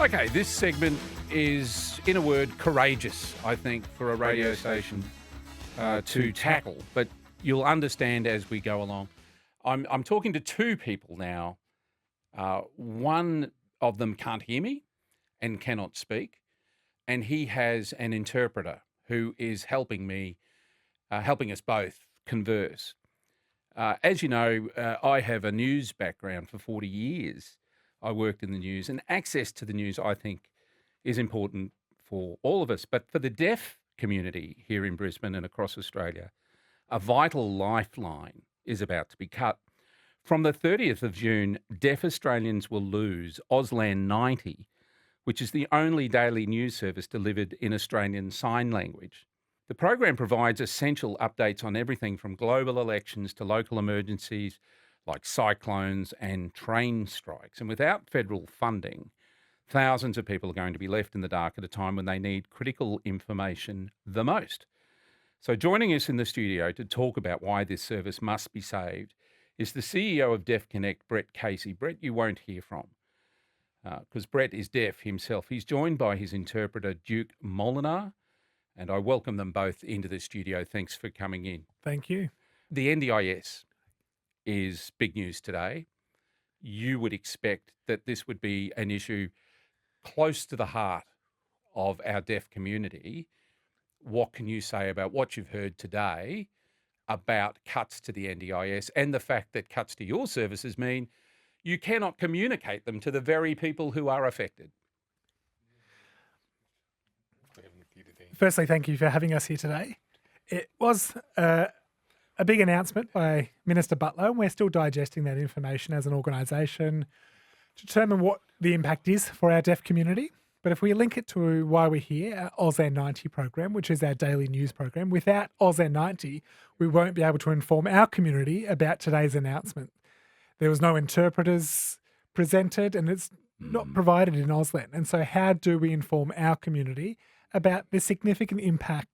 Okay, this segment is, in a word, courageous, I think, for a radio station to tackle. But you'll understand as we go along. I'm talking to two people now. One of them can't hear me and cannot speak, and he has an interpreter who is helping me, helping us both converse. As you know, I have a news background for 40 years. I worked in the news, and access to the news, I think, is important for all of us. But for the deaf community here in Brisbane and across Australia, a vital lifeline is about to be cut. From the 30th of June, deaf Australians will lose Auslan 90, which is the only daily news service delivered in Australian Sign Language. The program provides essential updates on everything from global elections to local emergencies like cyclones and train strikes. And without federal funding, thousands of people are going to be left in the dark at a time when they need critical information the most. So joining us in the studio to talk about why this service must be saved is the CEO of DeafConnect, Brett Casey. Brett, you won't hear from because Brett is deaf himself. He's joined by his interpreter, Duke Moolenaar, and I welcome them both into the studio. Thanks for coming in. Thank you. The NDIS is big news today. You would expect that this would be an issue close to the heart of our deaf community. What can you say about what you've heard today about cuts to the NDIS and the fact that cuts to your services mean you cannot communicate them to the very people who are affected? Firstly, thank you for having us here today. It was a big announcement by Minister Butler, and we're still digesting that information as an organisation to determine what the impact is for our deaf community. But if we link it to why we're here, our Auslan 90 program, which is our daily news program, without Auslan 90, we won't be able to inform our community about today's announcement. There was no interpreters presented, and it's not provided in Auslan. And so how do we inform our community about the significant impact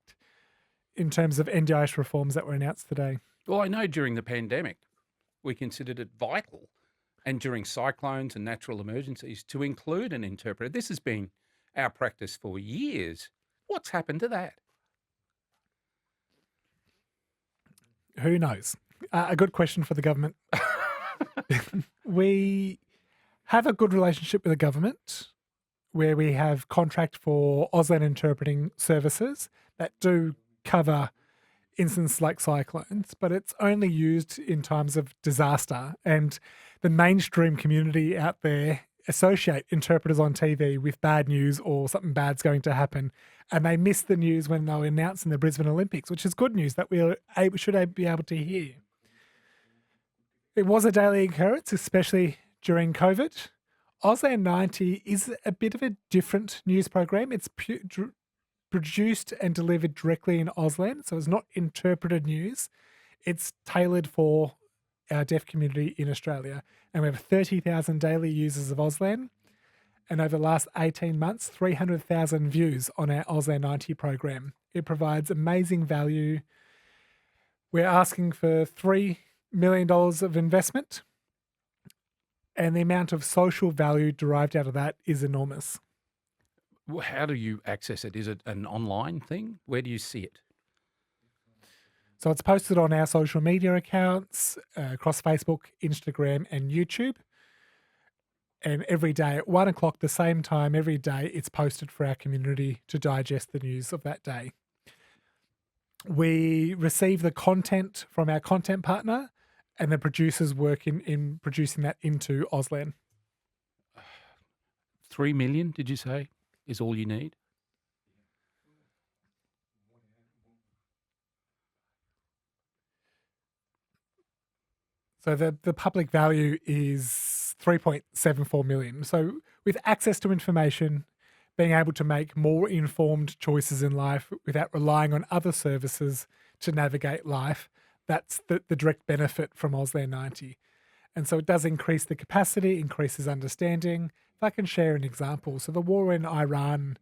in terms of NDIS reforms that were announced today? Well, I know during the pandemic, we considered it vital, and during cyclones and natural emergencies, to include an interpreter. This has been our practice for years. What's happened to that? Who knows? A good question for the government. We have a good relationship with the government where we have contract for Auslan interpreting services that do cover instances like cyclones, but it's only used in times of disaster. And the mainstream community out there associate interpreters on TV with bad news or something bad's going to happen, and they miss the news when they were announcing the Brisbane Olympics, which is good news that we should be able to hear. It was a daily occurrence, especially during COVID. Auslan 90 is a bit of a different news program. It's produced and delivered directly in Auslan, so it's not interpreted news. It's tailored for our deaf community in Australia. And we have 30,000 daily users of Auslan. And over the last 18 months, 300,000 views on our Auslan 90 program. It provides amazing value. We're asking for $3 million of investment. And the amount of social value derived out of that is enormous. How do you access it? Is it an online thing? Where do you see it? So it's posted on our social media accounts, across Facebook, Instagram and YouTube. And every day at 1 o'clock, the same time every day, it's posted for our community to digest the news of that day. We receive the content from our content partner, and the producers work in producing that into Auslan. 3 million, did you say, is all you need? So the public value is 3.74 million. So with access to information, being able to make more informed choices in life without relying on other services to navigate life, that's the direct benefit from Auslan 90. And so it does increase the capacity, increases understanding. If I can share an example. So the war in Iran,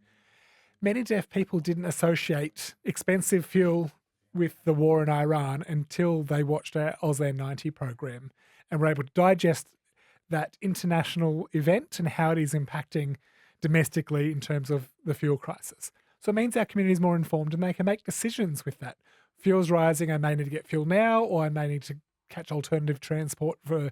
many deaf people didn't associate expensive fuel with the war in Iran until they watched our Auslan 90 program and were able to digest that international event and how it is impacting domestically in terms of the fuel crisis. So it means our community is more informed and they can make decisions with that. Fuel's rising, I may need to get fuel now, or I may need to catch alternative transport for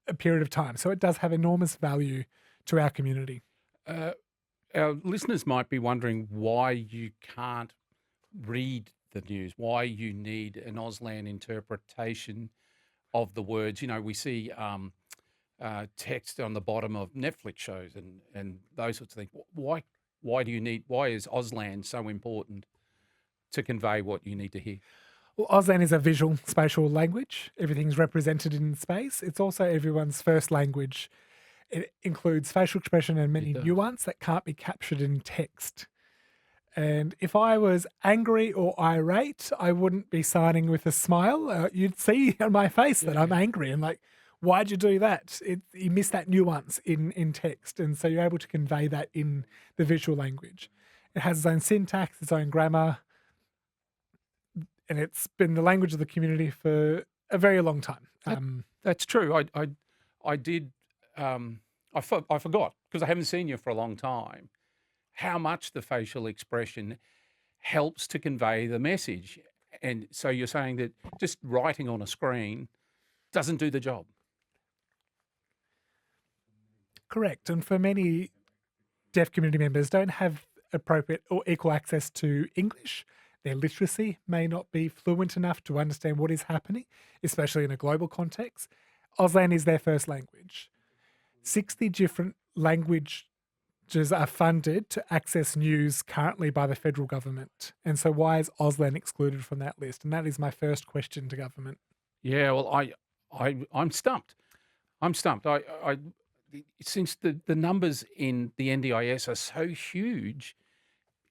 a period of time. So it does have enormous value to our community. Our listeners might be wondering why you can't read the news, why you need an Auslan interpretation of the words. You know, we see text on the bottom of Netflix shows and those sorts of things. Why is Auslan so important to convey what you need to hear? Well, Auslan is a visual spatial language. Everything's represented in space. It's also everyone's first language. It includes facial expression and many nuance that can't be captured in text. And if I was angry or irate, I wouldn't be signing with a smile. You'd see on my face that I'm angry and like, why'd you do that? You miss that nuance in text. And so you're able to convey that in the visual language. It has its own syntax, its own grammar, and it's been the language of the community for a very long time. That's true. I forgot, because I haven't seen you for a long time, how much the facial expression helps to convey the message. And so you're saying that just writing on a screen doesn't do the job. Correct. And for many deaf community members don't have appropriate or equal access to English. Their literacy may not be fluent enough to understand what is happening, especially in a global context. Auslan is their first language. 60 different languages are funded to access news currently by the federal government. And so why is Auslan excluded from that list? And that is my first question to government. Yeah, well, I'm stumped. I'm stumped. Since the numbers in the NDIS are so huge,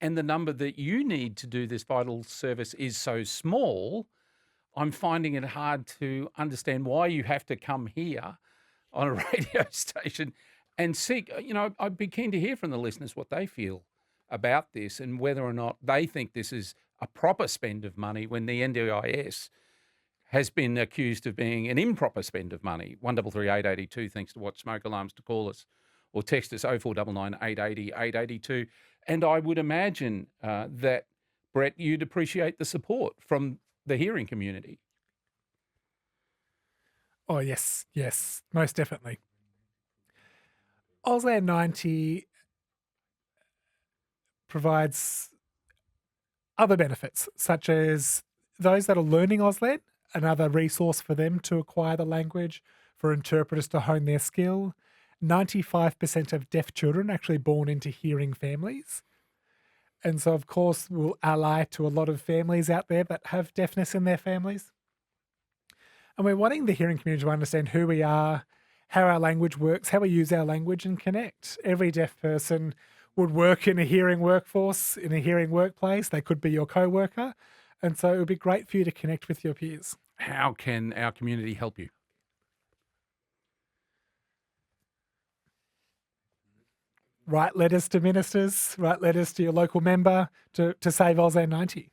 and the number that you need to do this vital service is so small, I'm finding it hard to understand why you have to come here on a radio station and seek. You know, I'd be keen to hear from the listeners what they feel about this and whether or not they think this is a proper spend of money when the NDIS has been accused of being an improper spend of money. 1338 882, thanks to what smoke alarms to call us, or text us 0499 880 882. And I would imagine that, Brett, you'd appreciate the support from the hearing community. Oh, yes, most definitely. Auslan 90 provides other benefits, such as those that are learning Auslan, another resource for them to acquire the language, for interpreters to hone their skill. 95% of deaf children actually born into hearing families. And so, of course, we'll ally to a lot of families out there that have deafness in their families. And we're wanting the hearing community to understand who we are, how our language works, how we use our language and connect. Every deaf person would work in a hearing workforce, in a hearing workplace. They could be your co-worker. And so it would be great for you to connect with your peers. How can our community help you? Write letters to ministers, write letters to your local member to save Auslan 90.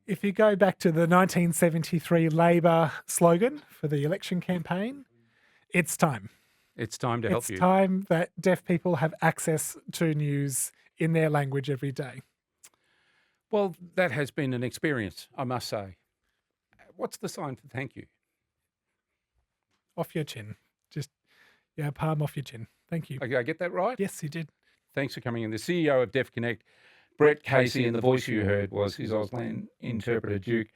If you go back to the 1973 Labor slogan for the election campaign, it's time. It's time to help you. It's time that deaf people have access to news in their language every day. Well, that has been an experience, I must say. What's the sign for thank you? Off your chin. Just, palm off your chin. Thank you. Okay, I get that right? Yes, you did. Thanks for coming in. The CEO of DeafConnect, Brett Casey, and the voice you heard was his Auslan interpreter, Duke